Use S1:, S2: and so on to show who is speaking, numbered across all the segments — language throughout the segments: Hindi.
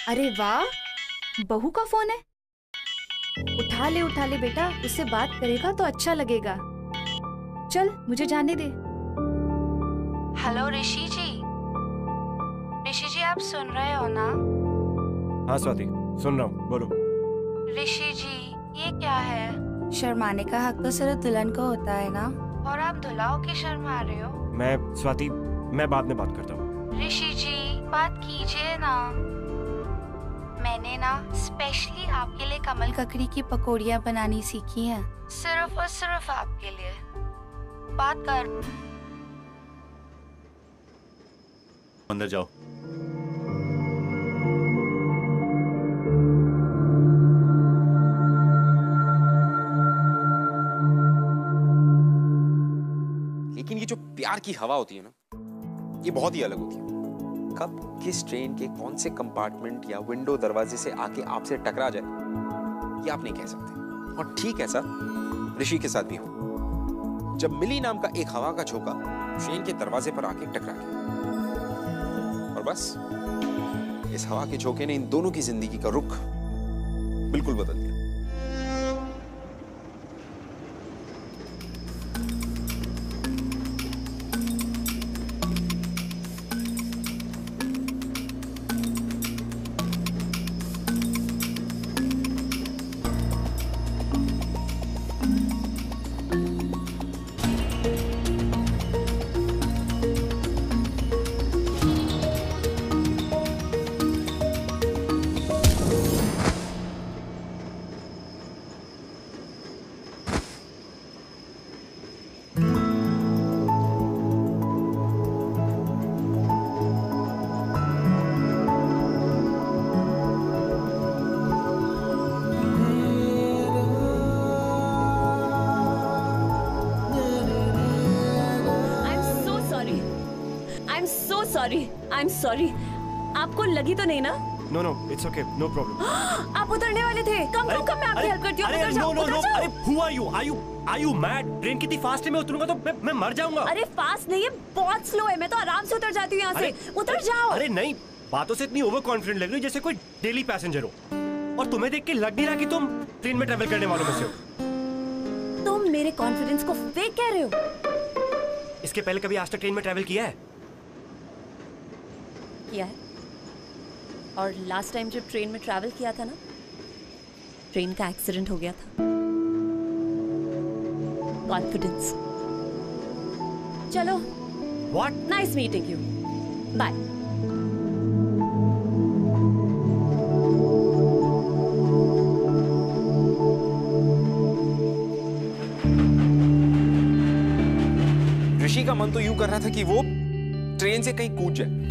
S1: अरे वाह, बहू का फोन है। उठा ले बेटा, उससे बात करेगा तो अच्छा लगेगा। चल मुझे जाने दे।
S2: हेलो ऋषि जी। ऋषि जी आप सुन रहे हो ना?
S3: हाँ स्वाति, सुन रहा हूँ, बोलो।
S2: ऋषि जी ये क्या है? शर्माने का हक तो सिर्फ दुल्हन को होता है ना, और आप दूल्हा होके शर्मा रहे हो।
S3: मैं स्वाति, मैं बाद में बात करता हूँ।
S2: ऋषि जी बात कीजिए ना। मैंने ना स्पेशली आपके लिए कमल ककड़ी की पकौड़ियाँ बनानी सीखी हैं, सिर्फ और सिर्फ आपके लिए। बात कर।
S4: अंदर जाओ।
S5: लेकिन ये जो प्यार की हवा होती है ना, ये बहुत ही अलग होती है। कब किस ट्रेन के कौन से कंपार्टमेंट या विंडो दरवाजे से आके आपसे टकरा जाए, ये आप नहीं कह सकते। और ठीक ऐसा ऋषि के साथ भी हो, जब मिली नाम का एक हवा का झोंका ट्रेन के दरवाजे पर आके टकरा गया, और बस इस हवा के झोंके ने इन दोनों की जिंदगी का रुख बिल्कुल बदल दिया।
S6: I'm sorry. आपको लगी तो नहीं ना?
S3: No, it's okay, no problem.
S6: आप उतरने वाले थे। कम मैं आपकी हेल्प करती हूँ।
S3: No. अरे who are you? Are you mad? Train कितनी फास्ट है, मैं उतरूंगा तो मैं मर जाऊंगा।
S6: अरे फास्ट नहीं है, बहुत स्लो है। मैं तो आराम से उतर जाती हूँ यहाँ से। उतर जाओ।
S3: अरे नहीं, बातों से इतनी ओवर कॉन्फिडेंट लग रही हो जैसे कोई डेली पैसेंजर हो। और तुम्हें देख के लग नहीं रहा कि तुम ट्रेन में ट्रैवल करने वालों में से हो।
S6: तुम मेरे कॉन्फिडेंस को फेक कह रहे हो।
S3: इसके पहले कभी आज तक ट्रेन में ट्रैवल किया है?
S6: किया है। और लास्ट टाइम जब ट्रेन में ट्रैवल किया था ना, ट्रेन का एक्सीडेंट हो गया था। कॉन्फिडेंस। चलो।
S3: What?
S6: Nice meeting you. Bye.
S5: Rishi का मन तो यूं कर रहा था कि वो ट्रेन से कहीं कूद जाए,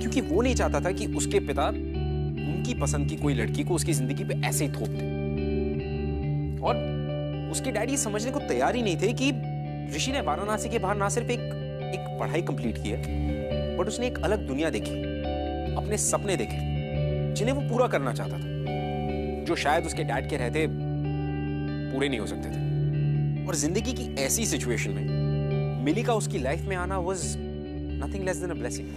S5: क्योंकि वो नहीं चाहता था कि उसके पिता उनकी पसंद की कोई लड़की को उसकी जिंदगी पे ऐसे ही थोप दे। और उसके डैडी समझने को तैयार ही नहीं थे कि ऋषि ने वाराणसी के बाहर ना सिर्फ एक पढ़ाई कंप्लीट की है, बट उसने एक अलग दुनिया देखी, अपने सपने देखे जिन्हें वो पूरा करना चाहता था, जो शायद उसके डैड के रहते पूरे नहीं हो सकते थे। और जिंदगी की ऐसी सिचुएशन में मिली का उसकी लाइफ में आना was nothing less than a blessing.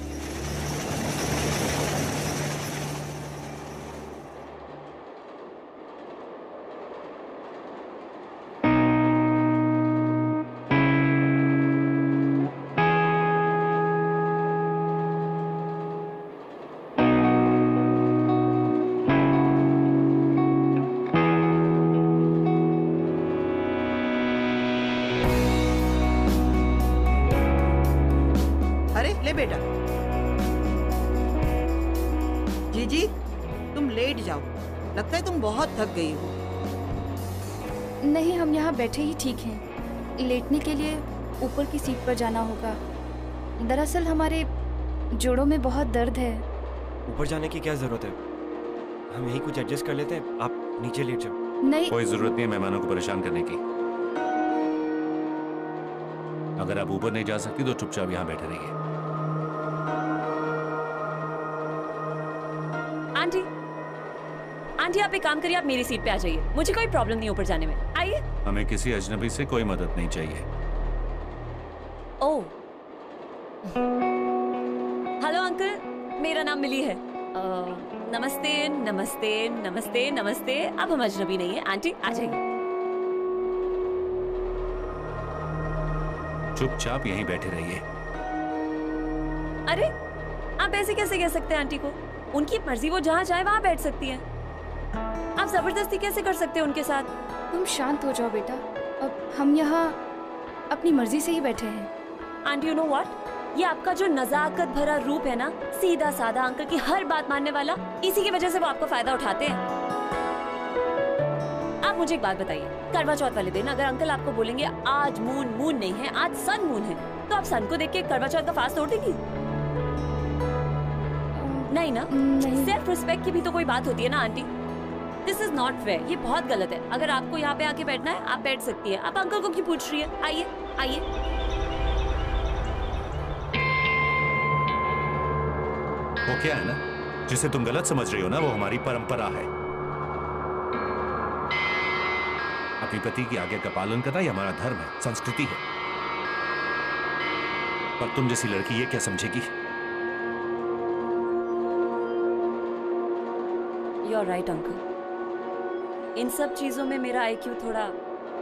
S7: बेटा जीजी, तुम लेट जाओ, लगता है तुम बहुत थक गई हो।
S1: नहीं, हम यहाँ बैठे ही ठीक हैं। लेटने के लिए ऊपर की सीट पर जाना होगा। दरअसल हमारे जोड़ों में बहुत दर्द है।
S3: ऊपर जाने की क्या जरूरत है? हम यहीं कुछ एडजस्ट कर लेते हैं, आप नीचे लेट जाओ।
S1: नहीं,
S4: कोई जरूरत नहीं है मेहमानों को परेशान करने की। अगर आप ऊपर नहीं जा सकती तो चुपचाप यहाँ बैठे रहिए।
S6: आंटी, आंटी आप एक काम करिए, आप मेरी सीट पे आ जाइए। मुझे कोई प्रॉब्लम नहीं ऊपर जाने में। आइए।
S4: हमें किसी अजनबी से कोई मदद नहीं चाहिए।
S6: ओह, हेलो अंकल, मेरा नाम मिली है। नमस्ते नमस्ते नमस्ते नमस्ते। अब हम अजनबी नहीं है आंटी, आ जाइए।
S4: चुपचाप यहीं बैठे रहिए।
S6: अरे आप ऐसे कैसे कह सकते हैं आंटी को? उनकी मर्जी, वो जहाँ चाहे वहाँ बैठ सकती हैं। आप जबरदस्ती कैसे कर सकते हैं उनके साथ?
S1: तुम शांत हो जाओ बेटा, अब हम यहाँ अपनी मर्जी से ही बैठे हैं।
S6: आंटी यू नो व्हाट, ये आपका जो नजाकत भरा रूप है ना, सीधा साधा अंकल की हर बात मानने वाला, इसी की वजह से वो आपका फायदा उठाते हैं। आप मुझे एक बात बताइए, करवा चौथ वाले दिन अगर अंकल आपको बोलेंगे आज मून नहीं है, आज सन मून है, तो आप सन को देख के करवा चौथ का फास्ट तोड़ देंगी? नहीं ना?
S1: नहीं।
S6: सेल्फ रिस्पेक्ट की भी तो कोई बात होती है ना aunty. This is not fair, ये बहुत गलत है। अगर आपको यहाँ पे आके बैठना है आप बैठ सकती है, आप अंकल को क्यों पूछ रही है? आइए आइए।
S4: वो क्या है ना, जिसे तुम गलत समझ रही हो ना, वो हमारी परंपरा है। अपने पति की आज्ञा का पालन करना ये हमारा धर्म है, संस्कृति है। पर तुम जैसी लड़की ये क्या समझेगी?
S6: यू आर राइट अंकल, इन सब चीजों में मेरा IQ थोड़ा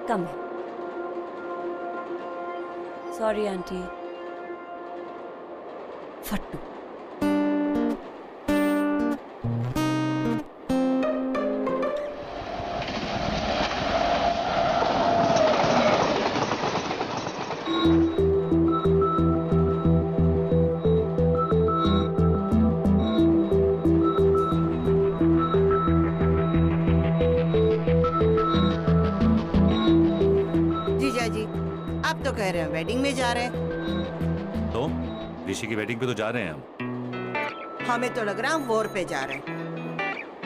S6: कम है। Sorry aunty. फट्टू।
S7: कह रहे हैं वेडिंग में जा रहे हैं।
S4: तो ऋषि की वेडिंग पे तो जा रहे हैं हम।
S7: हमें तो लग रहा है हम वॉर पे जा रहे हैं।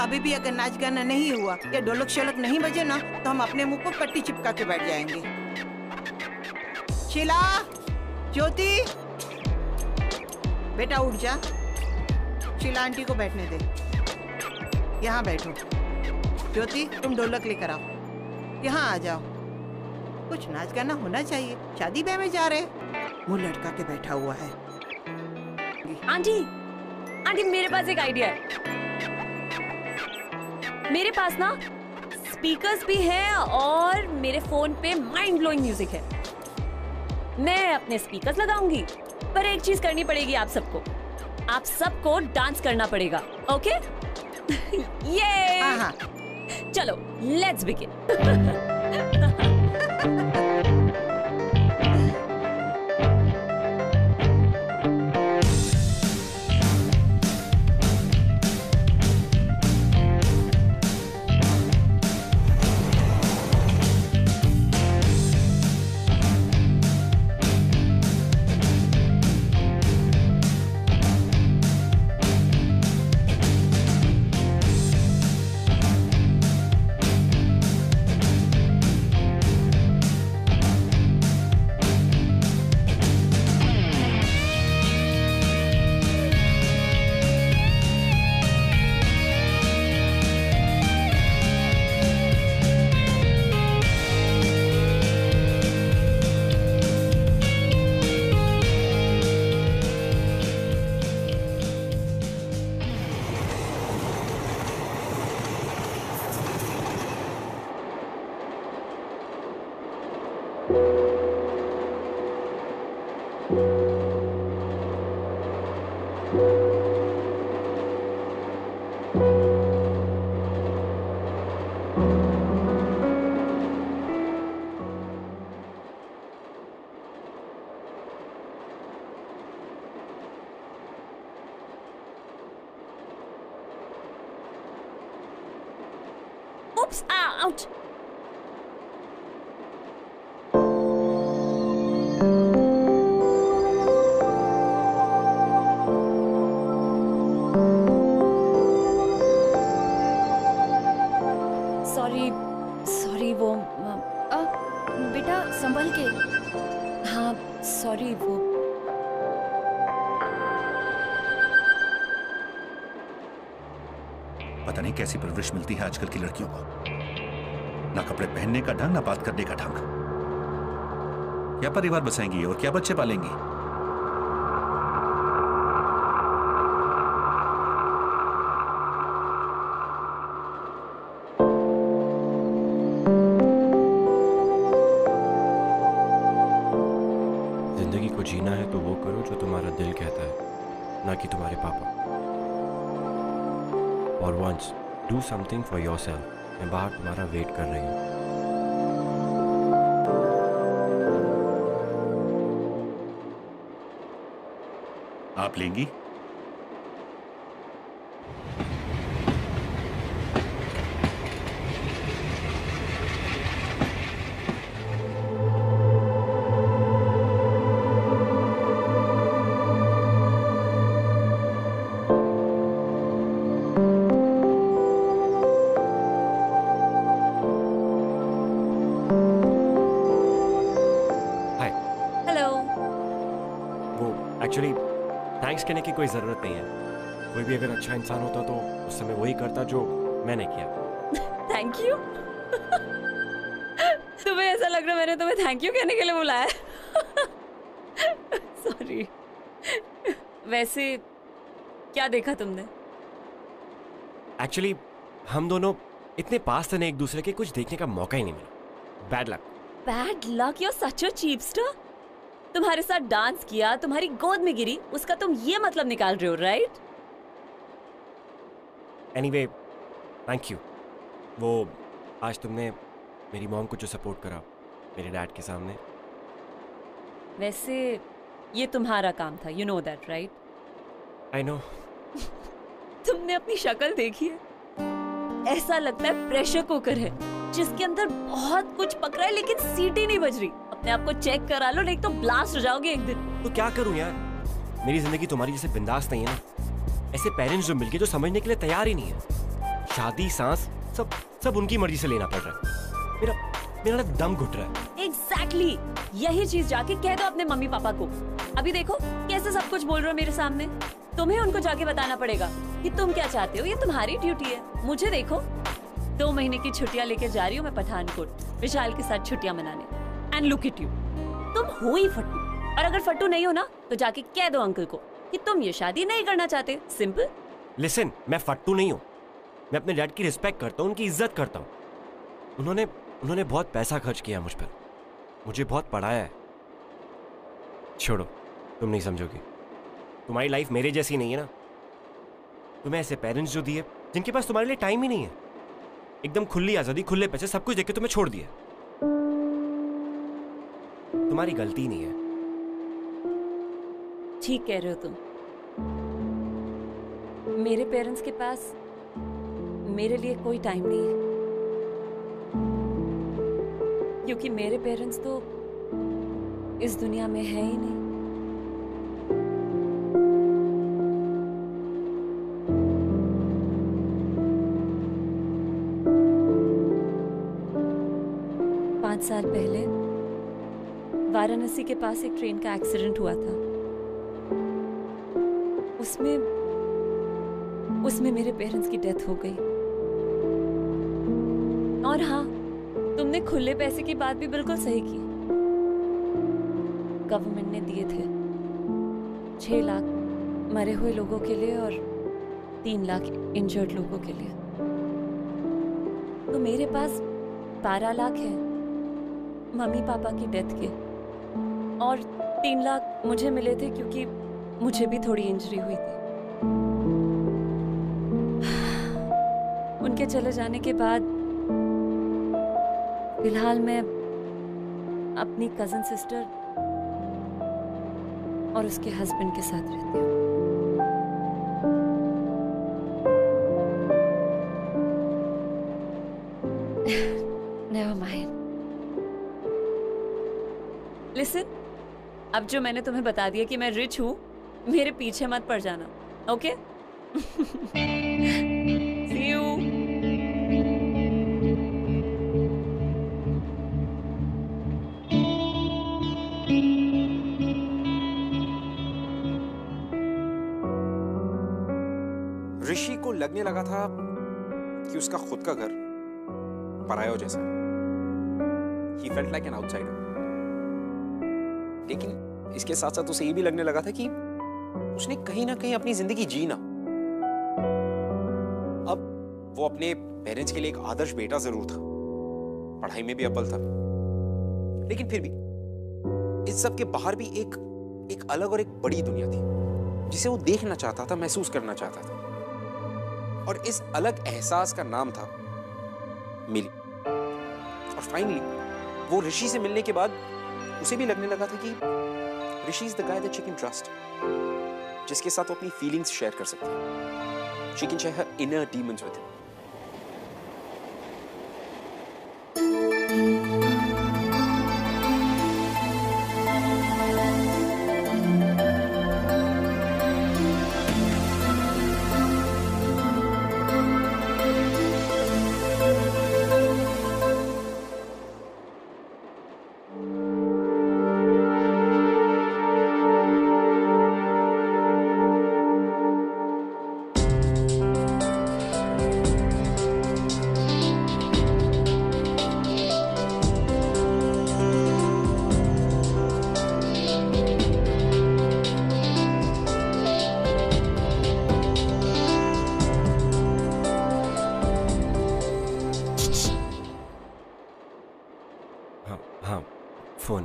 S7: अभी भी अगर नाच गाना नहीं हुआ या ढोलक शोलक नहीं बजे ना, तो हम अपने मुंह पर पट्टी चिपका के बैठ जाएंगे। शीला, ज्योति, बेटा उठ जा। शीला आंटी को बैठने दे, यहाँ बैठो। ज्योति तुम ढोलक लेकर आओ, यहाँ आ जाओ। कुछ नाच गाना होना चाहिए, शादी ब्याह में जा रहे, मुंह लटका के बैठा हुआ है।
S6: आंटी, आंटी मेरे पास एक आइडिया है। मेरे पास ना स्पीकर्स भी हैं और मेरे फोन पे माइंड ब्लोइंग म्यूजिक है। मैं अपने स्पीकर्स लगाऊंगी, पर एक चीज करनी पड़ेगी आप सबको। आप सबको डांस करना पड़ेगा, ओके? ये
S7: हाँ।
S6: चलो let's begin. Oops, ouch. Sorry वो
S1: बेटा संभल के।
S6: हाँ सॉरी वो
S4: पता नहीं कैसी परवरिश मिलती है आजकल की लड़कियों को। ना कपड़े पहनने का ढंग, ना बात करने का ढंग। क्या परिवार बसाएंगी और क्या बच्चे पालेंगी?
S3: और once do something for yourself. मैं बाहर तुम्हारा वेट कर रही हूँ।
S4: आप लेंगी?
S3: एक्चुअली थैंक्स कहने की कोई ज़रूरत नहीं है। कोई भी अगर अच्छा इंसान होता तो उस समय वही करता जो मैंने किया।
S6: Thank you. तुम्हें ऐसा लग रहा है मैंने तुम्हें थैंक यू कहने के लिए बुलाया? सॉरी। वैसे क्या देखा तुमने?
S3: एक्चुअली हम दोनों इतने पास थे ना एक दूसरे के, कुछ देखने का मौका ही नहीं मिला। Bad luck.
S6: Bad luck? You are such a cheapster. तुम्हारे साथ डांस किया, तुम्हारी गोद में गिरी, उसका तुम ये मतलब निकाल रहे हो, राइट?
S3: Anyway thank you. वो आज तुमने मेरी मॉम को जो सपोर्ट करा मेरे डैड के सामने।
S6: वैसे ये तुम्हारा काम था, you know that, right?
S3: I know.
S6: तुमने अपनी शक्ल देखी है? ऐसा लगता है प्रेशर कुकर है जिसके अंदर बहुत कुछ पक रहा है लेकिन सीटी नहीं बज रही। अपने आप को चेक करा लो, नहीं तो ब्लास्ट हो जाओगे एक दिन।
S3: तो क्या करूं यार, मेरी जिंदगी तुम्हारी जैसे बिंदास नहीं है ना। ऐसे पेरेंट्स जो मिलके जो समझने के लिए तैयार ही नहीं है। शादी, सांस, सब उनकी मर्जी से लेना पड़ रहा है। मेरा ना दम घुट रहा है।
S6: एग्जैक्टली यही चीज जाके कह दो अपने मम्मी पापा को। अभी देखो कैसे सब कुछ बोल रहे हो मेरे सामने। तुम्हें उनको जाके बताना पड़ेगा कि तुम क्या चाहते हो, ये तुम्हारी ड्यूटी है। मुझे देखो 2 महीने की छुट्टियां लेके जा रही हूँ मैं पठानकोट, विशाल के साथ छुट्टियां मनाने। एंड लुक एट यू, तुम हो ही फट्टू। और अगर फट्टू नहीं हो ना तो जाके कह दो अंकल को कि तुम ये शादी नहीं करना चाहते। सिंपल।
S3: लिसन, मैं फट्टू नहीं हूँ। मैं अपने डैड की रिस्पेक्ट करता हूँ, उनकी इज्जत करता हूँ। उन्होंने बहुत पैसा खर्च किया मुझ पर, मुझे बहुत पढ़ाया है। छोड़ो, तुम नहीं समझोगी। तुम्हारी लाइफ मेरे जैसी नहीं है ना। तुम्हें ऐसे पेरेंट्स जो दिए जिनके पास तुम्हारे लिए टाइम ही नहीं है। एकदम खुली आजादी, खुले पैसे, सब कुछ देके तुम्हें छोड़ दिया। तुम्हारी गलती नहीं है।
S6: ठीक कह रहे हो तुम। मेरे पेरेंट्स के पास मेरे लिए कोई टाइम नहीं है, क्योंकि मेरे पेरेंट्स तो इस दुनिया में है ही नहीं। साल पहले वाराणसी के पास एक ट्रेन का एक्सीडेंट हुआ था। उसमें मेरे पेरेंट्स की डेथ हो गई। और हाँ, तुमने खुले पैसे की बात भी बिल्कुल सही की। गवर्नमेंट ने दिए थे 6 लाख मरे हुए लोगों के लिए और 3 लाख इंजर्ड लोगों के लिए। तो मेरे पास 12 लाख है मम्मी पापा की डेथ के, और 3 लाख मुझे मिले थे क्योंकि मुझे भी थोड़ी इंजरी हुई थी। उनके चले जाने के बाद फिलहाल मैं अपनी कजन सिस्टर और उसके हस्बैंड के साथ रहती हूँ। Never mind. Listen, अब जो मैंने तुम्हें बता दिया कि मैं रिच हूँ, मेरे पीछे मत पड़ जाना, ओके? See you.
S5: ऋषि को लगने लगा था कि उसका खुद का घर पराया जैसा है। He felt like an outsider. लेकिन इसके साथ साथ उसे ये भी लगने लगा था कि उसने कहीं ना कहीं अपनी जिंदगी जी ना। अब वो अपने पेरेंट्स के लिए एक आदर्श बेटा जरूर था, पढ़ाई में भी अव्वल था, लेकिन फिर भी इस सब के बाहर भी एक अलग और एक बड़ी दुनिया थी जिसे वो देखना चाहता था, महसूस करना चाहता था। और इस अलग एहसास का नाम था मिली। और फाइनली वो ऋषि से मिलने के बाद उसे भी लगने लगा था कि Rishi is the guy that she can trust, जिसके साथ वो अपनी फीलिंग्स शेयर कर सकती है। She can share her inner demons with him.
S3: हाँ, फोन।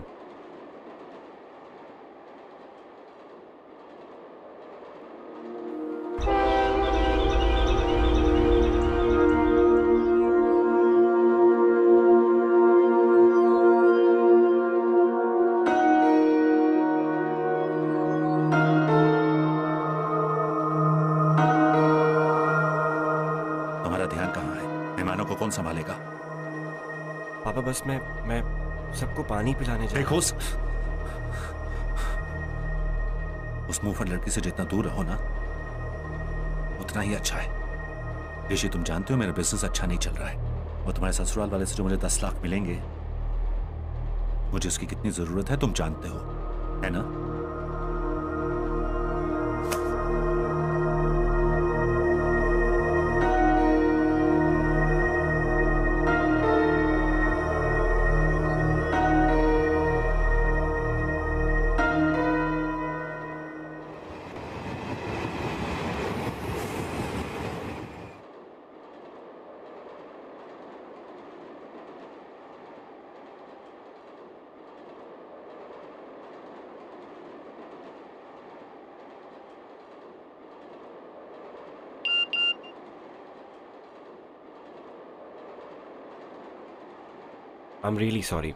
S4: तुम्हारा ध्यान कहाँ है? मेहमानों को कौन संभालेगा?
S3: पापा बस मैं सबको पानी पिलाने जा
S4: देखो, उस मुंहफट लड़की से जितना दूर रहो ना, उतना ही अच्छा है। ऋषि, तुम जानते हो मेरा बिजनेस अच्छा नहीं चल रहा है, और तुम्हारे ससुराल वाले से जो मुझे 10 लाख मिलेंगे, मुझे उसकी कितनी जरूरत है तुम जानते हो, है ना?
S3: आई एम रियली सॉरी,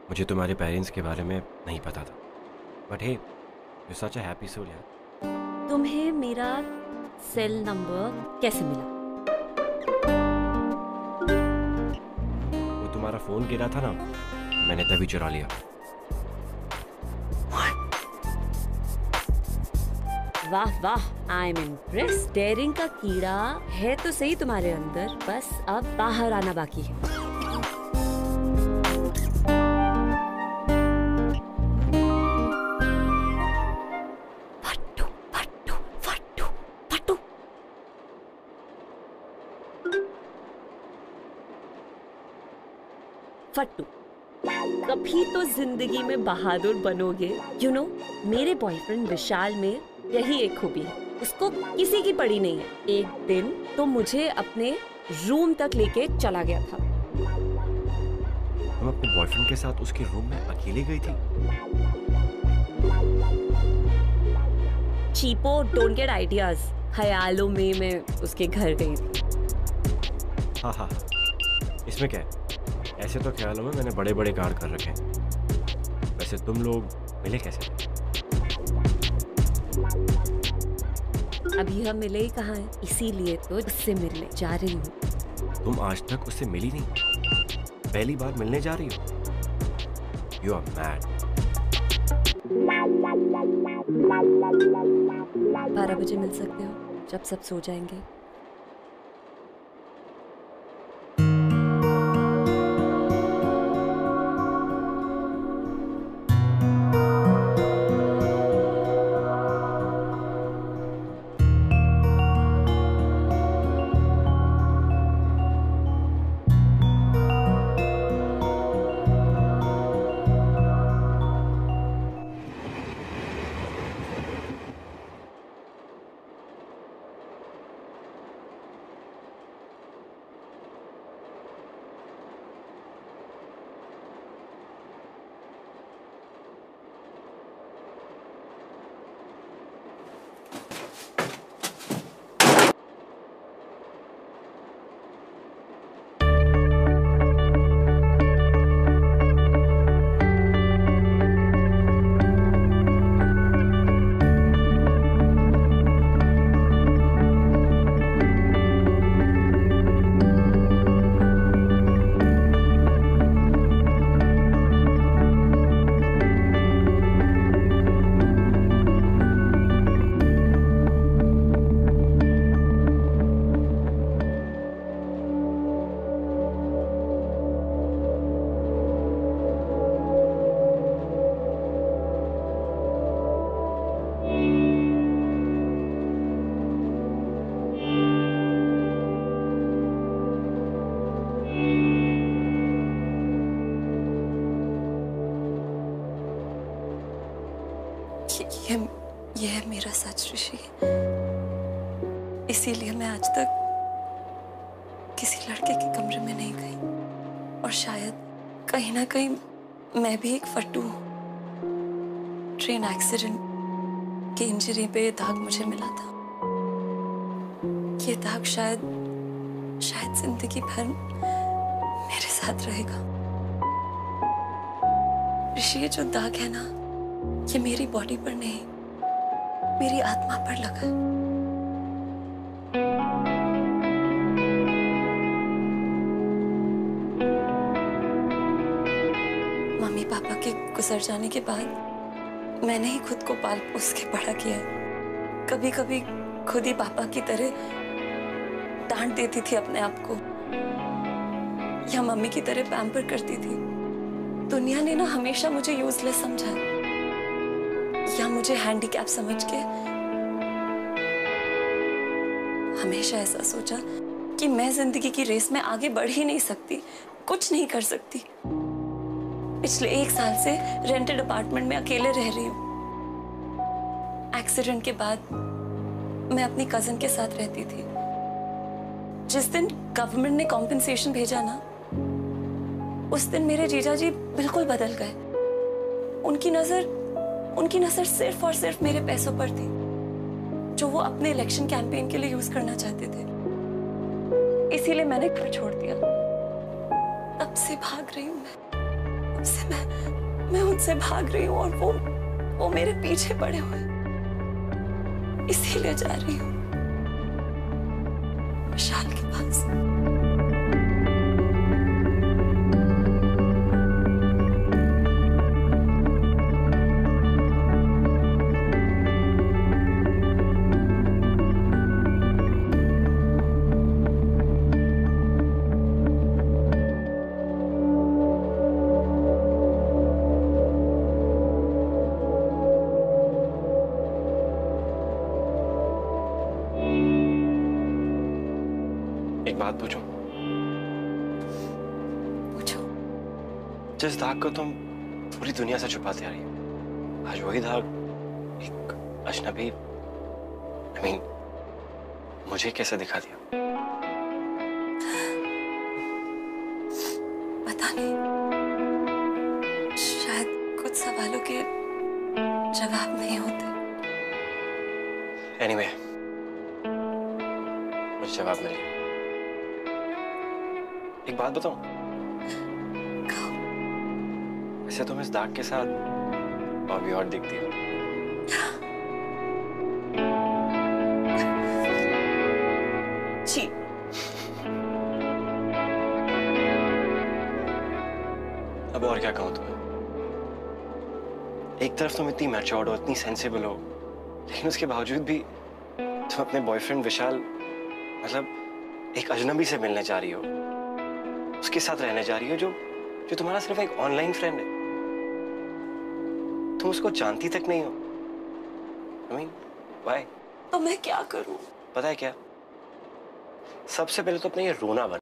S3: मुझे तुम्हारे पेरेंट्स के बारे में नहीं पता था। But hey, you such a happy soul यार।
S6: तुम्हें मेरा सेल नंबर कैसे मिला?
S3: वो तुम्हारा फोन गिरा था ना, मैंने तभी चुरा लिया।
S6: वाह वाह, आई एम इम्प्रेस। डेयरिंग का कीड़ा है तो सही तुम्हारे अंदर, बस अब बाहर आना बाकी है। फट्टू, कभी तो जिंदगी में बहादुर बनोगे। यू नो, मेरे बॉयफ्रेंड विशाल में यही एक खूबी है, उसको किसी की पड़ी नहीं है। एक दिन तो मुझे अपने रूम तक लेके चला गया था।
S3: तुम अपने बॉयफ्रेंड के साथ उसके रूम में अकेले गई थी?
S6: चीपो, डोंट गेट आइडियाज। ख्यालों में मैं उसके घर गई थी।
S3: हाँ, इसमें क्या है? ऐसे तो ख्यालों में मैंने बड़े बड़े कार्ड कर रखे हैं। वैसे तुम लोग मिले कैसे?
S6: अभी हम मिले ही कहाँ हैं, इसीलिए तो उससे मिलने जा रही हूँ।
S3: तुम आज तक उससे मिली नहीं, पहली बार मिलने जा रही हो? You are mad.
S6: 12 बजे मिल सकते हो, जब सब सो जाएंगे। ये है मेरा सच ऋषि। इसीलिए मैं आज तक किसी लड़के के कमरे में नहीं गई, और शायद कहीं ना कहीं मैं भी एक फट्टू हूँ। ट्रेन एक्सीडेंट की इंजरी पे ये दाग मुझे मिला था। ये दाग शायद जिंदगी भर मेरे साथ रहेगा। ऋषि, ये जो दाग है ना, ये मेरी बॉडी पर नहीं, मेरी आत्मा पर लगा है। मम्मी पापा के गुजर जाने के बाद मैंने ही खुद को पाल पोस के बड़ा किया है। कभी कभी खुद ही पापा की तरह डांट देती थी अपने आप को, या मम्मी की तरह पैम्पर करती थी। दुनिया ने ना हमेशा मुझे यूजलेस समझा, या मुझे हैंडीकैप समझ के हमेशा ऐसा सोचा कि मैं जिंदगी की रेस में आगे बढ़ ही नहीं सकती, कुछ नहीं कर सकती। पिछले 1 साल से रेंटेड अपार्टमेंट में अकेले रह रही हूँ। एक्सीडेंट के बाद मैं अपनी कजिन के साथ रहती थी। जिस दिन गवर्नमेंट ने कॉम्पेंसेशन भेजा ना, उस दिन मेरे जीजा जी बिल्कुल बदल गए। उनकी नजर सिर्फ और सिर्फ मेरे पैसों पर थी, जो वो अपने इलेक्शन कैंपेन के लिए यूज करना चाहते थे। इसीलिए मैंने घर छोड़ दिया। तब से भाग रही हूँ मैं उनसे भाग रही हूँ, और वो मेरे पीछे पड़े हुए हैं। इसीलिए जा रही हूँ विशाल के पास।
S3: एक बात पूछूं?
S6: पूछो।
S3: जिस दाग को तुम पूरी दुनिया से छुपाते आ रही हो, आज वही दाग एक अजनबी, मुझे कैसे दिखा दिया?
S6: पता नहीं, शायद कुछ सवालों के जवाब नहीं होते।
S3: एनीवे, मुझे जवाब मिल गया। एक बात बताऊं? वैसे तुम इस दाग के साथ और भी और दिखती हो।
S6: जी।
S3: अब और क्या कहूं तुम्हें? एक तरफ तुम इतनी मैच्योर्ड हो, इतनी सेंसिबल हो, लेकिन उसके बावजूद भी तुम अपने बॉयफ्रेंड विशाल, मतलब एक अजनबी से मिलने जा रही हो, उसके साथ रहने जा रही हो, जो तुम्हारा सिर्फ एक ऑनलाइन फ्रेंड है। तुम उसको जानती तक नहीं हो। व्हाई?
S6: तो मैं क्या करूं?
S3: पता है क्या, सबसे पहले तो अपना ये रोना बंद।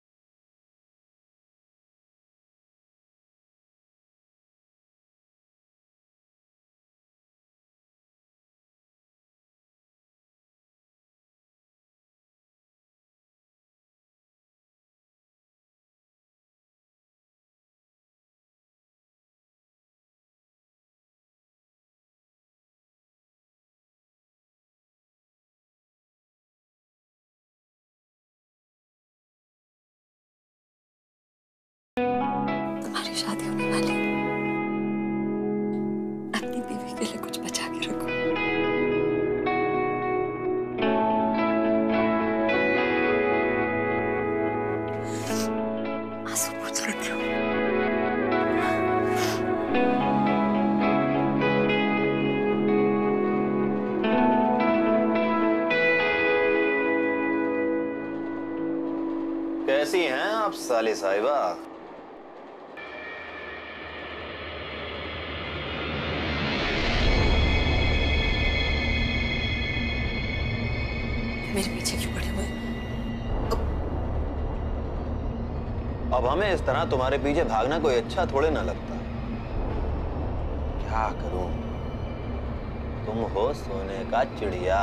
S6: तुम्हारी शादी होने वाली है। अपनी बीवी के लिए कुछ बचा के रखो। आंसू पोंछ लेती हूँ।
S8: कैसी हैं आप साली साहिबा?
S6: मेरे पीछे क्यों पड़े हुए?
S8: अब हमें इस तरह तुम्हारे पीछे भागना कोई अच्छा थोड़े ना लगता। क्या करूं? तुम हो सोने का चिड़िया।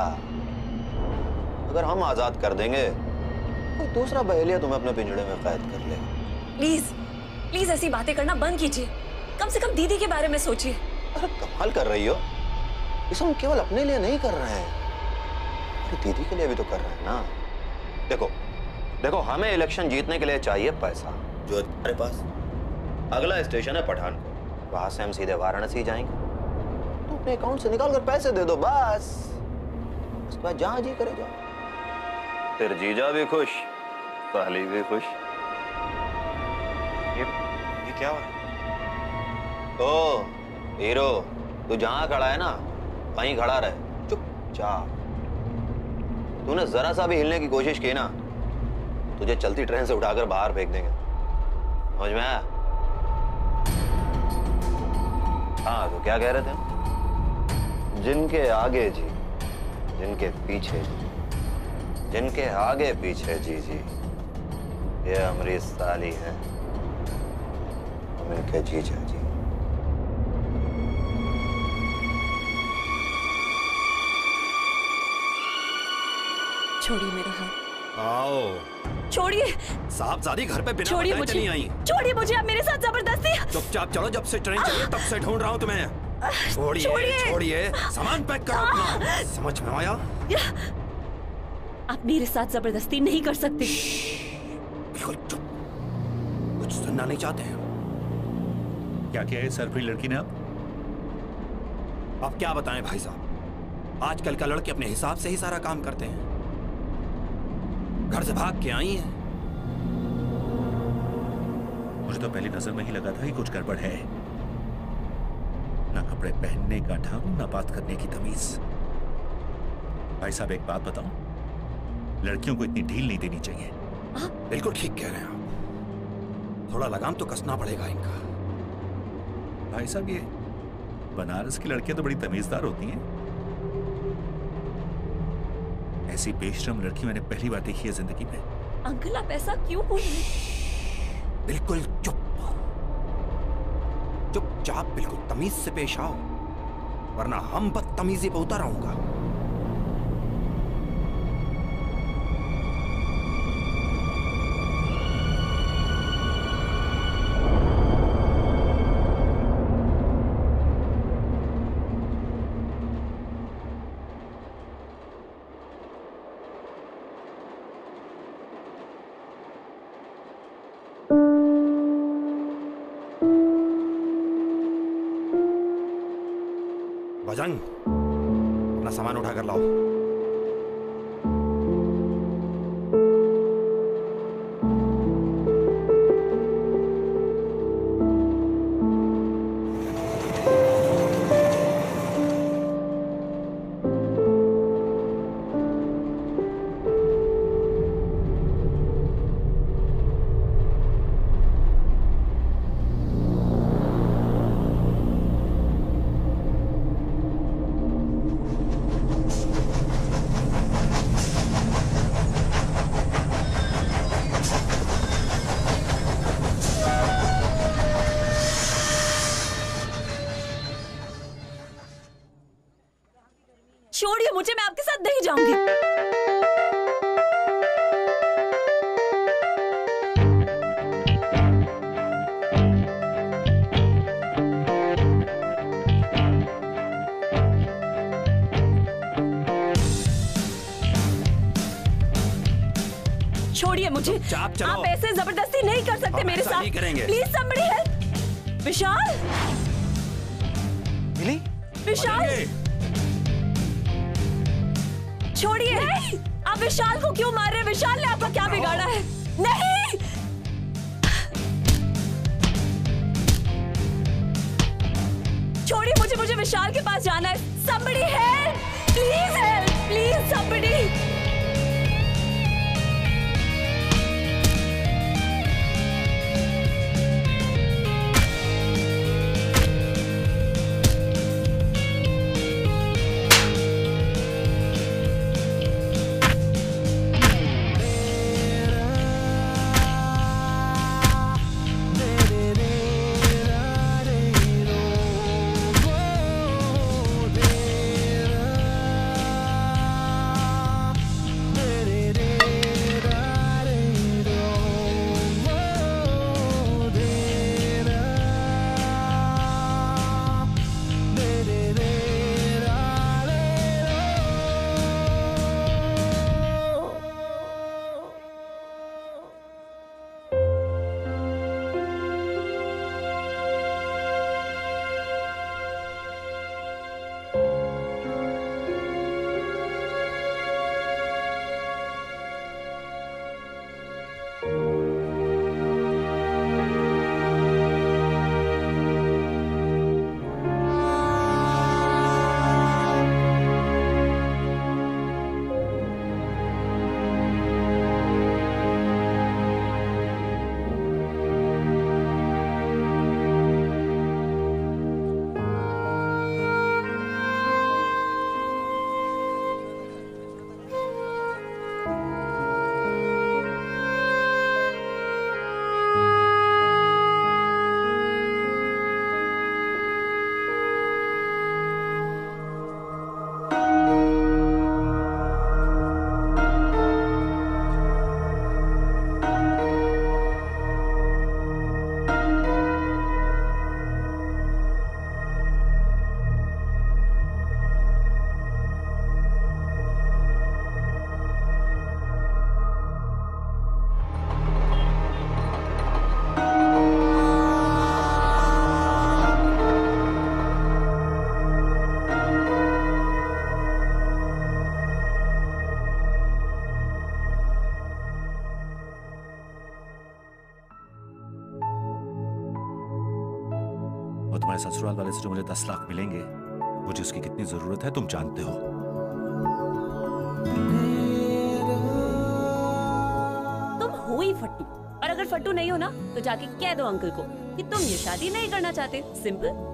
S8: अगर हम आजाद कर देंगे कोई दूसरा बहेलिया तुम्हें अपने पिंजड़े में कैद कर ले।
S6: प्लीज प्लीज ऐसी बातें करना बंद कीजिए। कम से कम दीदी के बारे में सोचिए।
S8: अरे कमाल कर रही हो, इसे हम केवल अपने लिए नहीं कर रहे हैं, अरे दीदी के लिए भी तो कर रहे हैं ना। देखो देखो, हमें इलेक्शन जीतने के लिए चाहिए पैसा, जो है तुम्हारे पास। अगला स्टेशन है पठानकोट, वहां से हम सीधे वाराणसी जाएंगे। तो अपने अकाउंट से निकाल कर पैसे दे दो बस। उसके बाद जहां जी करे जाओ। फिर जीजा भी खुश, साली भी खुश।
S5: ये क्या हो रहा है?
S8: ओ हीरो, तू जहां खड़ा है ना वहीं खड़ा रहे, चुपचाप। तूने जरा सा भी हिलने की कोशिश की ना, तुझे चलती ट्रेन से उठाकर बाहर फेंक देंगे, समझ में आया? हाँ तो क्या कह रहे थे? जिनके आगे जी, जिनके पीछे जी, जिनके आगे पीछे जी जी, ये हमारी साली है, हम इनके जीजा जी।
S6: छोड़िए मेरा हाथ।
S3: आओ।
S6: छोड़िए।
S3: साहबजादी घर पे बिना
S6: छोड़िए
S3: बताए
S6: मुझे।
S3: चली आई।
S6: छोड़िए मुझे, आप मेरे साथ जबरदस्ती।
S3: चुपचाप चलो, जब से ट्रेन चली है तब से ढूंढ रहा हूँ तुम्हें। छोड़िए छोड़िए, सामान पैक करो अपना। समझ में आया?
S6: आप मेरे साथ जबरदस्ती नहीं कर सकते।
S3: बिल्कुल चुप, कुछ सुनना नहीं चाहते हैं।
S4: क्या किया है सरप्री लड़की ने?
S3: अब क्या बताएं भाई साहब, आजकल का लड़के अपने हिसाब से ही सारा काम करते हैं। घर से भाग के आई हैं।
S4: मुझे तो पहली नजर में ही लगा था कि कुछ गड़बड़ है। ना कपड़े पहनने का ढंग, ना बात करने की तमीज। भाई साहब एक बात बताऊं, लड़कियों को इतनी ढील नहीं देनी चाहिए।
S3: बिल्कुल ठीक कह रहे हैं आप, थोड़ा लगाम तो कसना पड़ेगा इनका।
S4: भाई साहब ये बनारस की लड़कियां तो बड़ी तमीजदार होती हैं। ऐसी बेशरम लड़की मैंने पहली बार देखी है जिंदगी में।
S6: अंकल आप ऐसा क्यों बोल रहे हैं?
S3: बिल्कुल चुप, चुपचाप बिल्कुल तमीज से पेश आओ, वरना हम बदतमीजी पे उतर आऊंगा। बजंग, अपना सामान उठाकर लाओ।
S6: छोड़िए मुझे, मैं आपके साथ नहीं जाऊंगी। छोड़िए मुझे,
S3: चुपचाप चलो।
S6: आप ऐसे जबरदस्ती नहीं कर सकते
S3: हम
S6: मेरे
S3: ऐसा
S6: साथ।
S3: नहीं करेंगे।
S6: Please somebody help। विशाल,
S5: मिली?
S6: विशाल छोड़िए। आप विशाल को क्यों मार रहे हैं? विशाल ने आपका क्या बिगाड़ा है? नहीं, छोड़िए मुझे, मुझे विशाल के पास जाना है। somebody help, please somebody।
S4: वो तुम्हारे ससुराल वाले से जो मुझे 10 लाख मिलेंगे, मुझे उसकी कितनी जरूरत है तुम जानते हो।
S6: तुम हो ही फट्टू, और अगर फट्टू नहीं हो ना तो जाके कह दो अंकल को कि तुम ये शादी नहीं करना चाहते। सिंपल।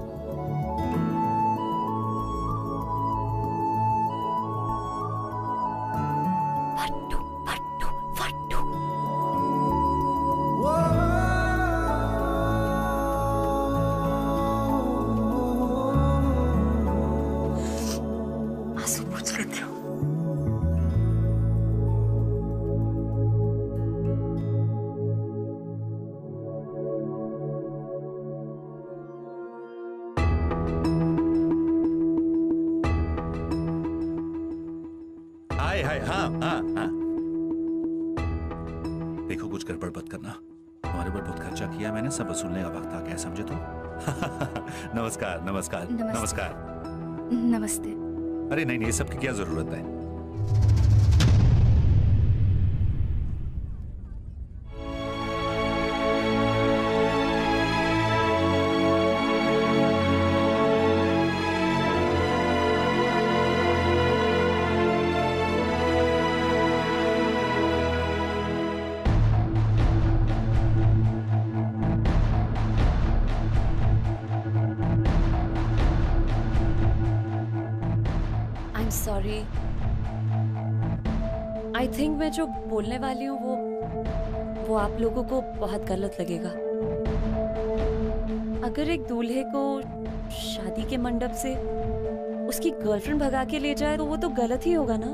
S4: हाँ। देखो कुछ गड़बड़ मत करना, तुम्हारे ऊपर बहुत खर्चा किया मैंने, सब वसूलने का वक्त आ गया, समझे तुम? नमस्कार नमस्कार नमस्कार।
S1: नमस्ते।
S4: अरे नहीं, ये सब की क्या जरूरत है?
S6: सॉरी, आई थिंक मैं जो बोलने वाली हूँ वो आप लोगों को बहुत गलत लगेगा। अगर एक दूल्हे को शादी के मंडप से उसकी गर्लफ्रेंड भगा के ले जाए तो वो तो गलत ही होगा ना।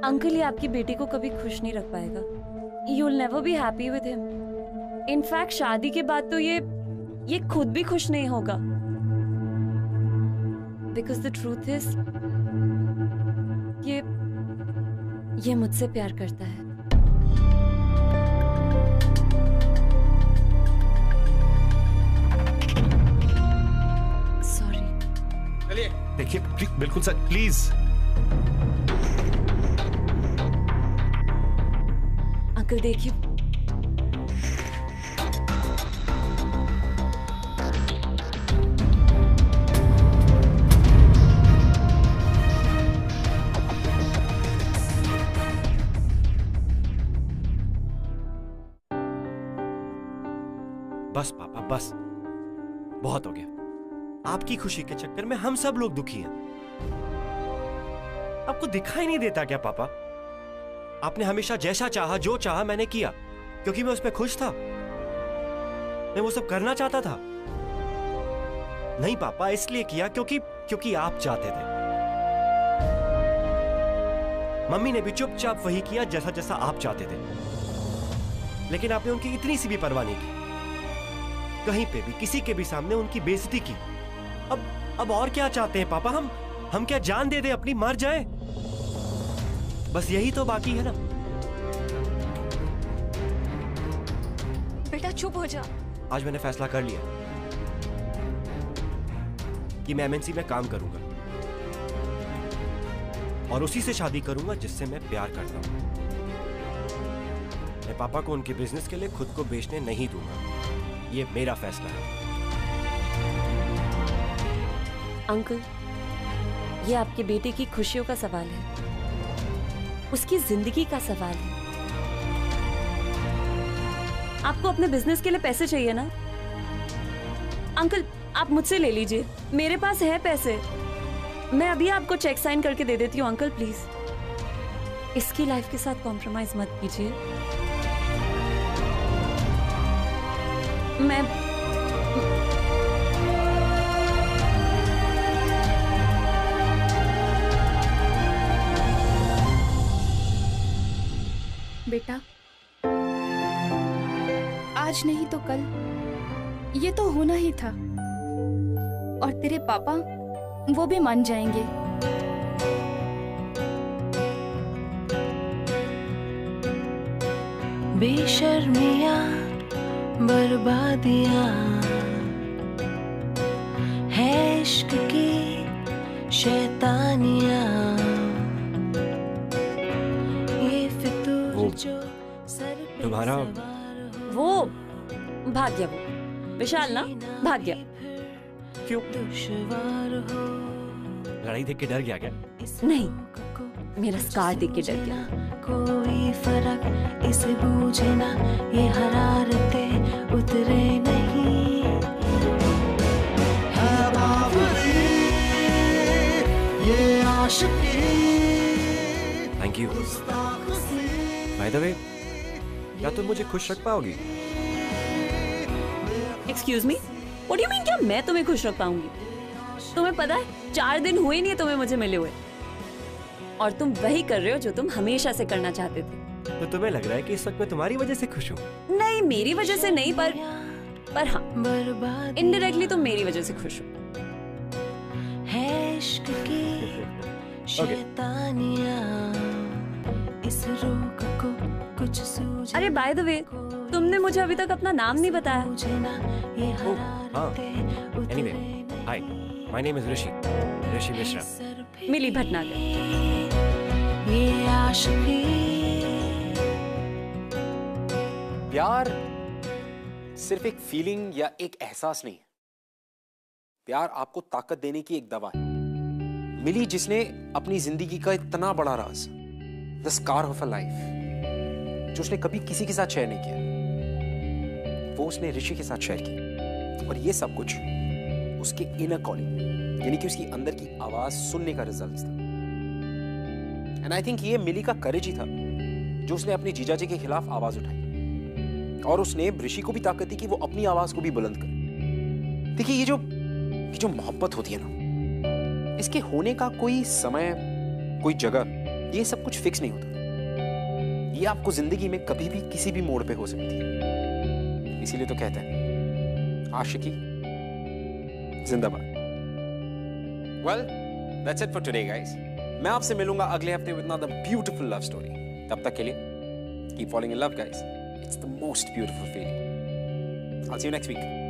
S6: अंकल ये आपकी बेटी को कभी खुश नहीं रख पाएगा। You will never be happy with him. In fact शादी के बाद तो ये खुद भी खुश नहीं होगा। Because the truth is, ये मुझसे प्यार करता है। Sorry।
S5: चलिए
S4: देखिए बिल्कुल सर, प्लीज।
S6: अंकल देखिए,
S3: बस पापा बस, बहुत हो गया। आपकी खुशी के चक्कर में हम सब लोग दुखी हैं। आपको दिखाई नहीं देता क्या पापा? आपने हमेशा जैसा चाहा, जो चाहा मैंने किया, क्योंकि मैं उसमें खुश था। मैं वो सब करना चाहता था। नहीं पापा, इसलिए किया क्योंकि आप चाहते थे। मम्मी ने भी चुपचाप वही किया जैसा जैसा आप चाहते थे, लेकिन आपने उनकी इतनी सी भी परवाह नहीं की। कहीं पे भी किसी के भी सामने उनकी बेइज्जती की। अब और क्या चाहते हैं पापा? हम क्या जान दे दे, अपनी मर जाए? बस यही तो बाकी है ना।
S1: बेटा चुप हो जा।
S3: आज मैंने फैसला कर लिया कि मैं एमएनसी में काम करूंगा और उसी से शादी करूंगा जिससे मैं प्यार करता हूं। मैं पापा को उनके बिजनेस के लिए खुद को बेचने नहीं दूंगा। ये मेरा फैसला है।
S6: अंकल, ये आपके बेटे की खुशियों का सवाल है, उसकी जिंदगी का सवाल है। आपको अपने बिजनेस के लिए पैसे चाहिए ना? अंकल आप मुझसे ले लीजिए, मेरे पास है पैसे। मैं अभी आपको चेक साइन करके दे देती हूँ। अंकल प्लीज इसकी लाइफ के साथ कॉम्प्रोमाइज मत कीजिए। मैं
S1: बेटा आज नहीं तो कल ये तो होना ही था, और तेरे पापा वो भी मान जाएंगे।
S9: बेशर्मियां बर्बादियां है इश्क की शैतानियां, ये फितूर जो सर पे
S3: तुम्हारा
S6: वो भाग गया वो। विशाल ना भाग गया।
S3: क्यों? लड़ाई देख के डर गया क्या?
S6: नहीं, मेरा स्कार देख के डर गया।
S9: कोई फर्क इसे बूझे ना, ये हरारते उतरे नहीं। है बावरी ये आशिकी।
S3: Thank you. By the way, क्या तुम मुझे खुश रख पाओगी?
S6: Excuse me, what do you mean? क्या मैं तुम्हें खुश रख पाऊंगी? तुम्हें पता है 4 दिन हुए नहीं है तुम्हें मुझे मिले हुए, और तुम वही कर रहे हो जो तुम हमेशा से करना चाहते थे।
S3: तो तुम्हें लग रहा है कि इस वक्त मैं तुम्हारी वजह से खुश हूँ?
S6: नहीं, मेरी वजह से नहीं, पर हाँ, इनडायरेक्टली तुम मेरी वजह से खुश हो।
S9: है इश्क की शैतानियां, इस रोक को कुछ सूझे।
S6: अरे बाय द वे, तुमने मुझे अभी तक अपना नाम नहीं बताया।
S3: Anyway, hi, my name is Rishi Mishra.
S6: Mili Bhatnagar.
S9: ये आशिकी।
S5: प्यार सिर्फ एक फीलिंग या एक एहसास नहीं है। प्यार आपको ताकत देने की एक दवा है। मिली जिसने अपनी जिंदगी का इतना बड़ा राज, the scar of a life, जो उसने कभी किसी के साथ शेयर नहीं किया, वो उसने ऋषि के साथ शेयर किया। और ये सब कुछ उसके इनर कॉलिंग, यानी कि उसकी अंदर की आवाज सुनने का रिजल्ट था। एंड आई थिंक ये मिली का करेज ही था जो उसने अपने जीजा जी के खिलाफ आवाज उठाई, और उसने ऋषि को भी ताकत दी कि वो अपनी आवाज को भी बुलंद करे। देखिए, ये जो मोहब्बत होती है ना, इसके होने का कोई समय, कोई जगह, ये सब कुछ फिक्स नहीं होता। ये आपको जिंदगी में कभी भी किसी भी मोड़ पे हो सकती है। इसीलिए तो कहते हैं आशिकी जिंदाबाद। Well, that's it for today guys. मैं आपसे मिलूंगा अगले हफ्ते with another beautiful love story. तब तक के लिए keep falling in love guys. It's the most beautiful feeling. I'll see you next week.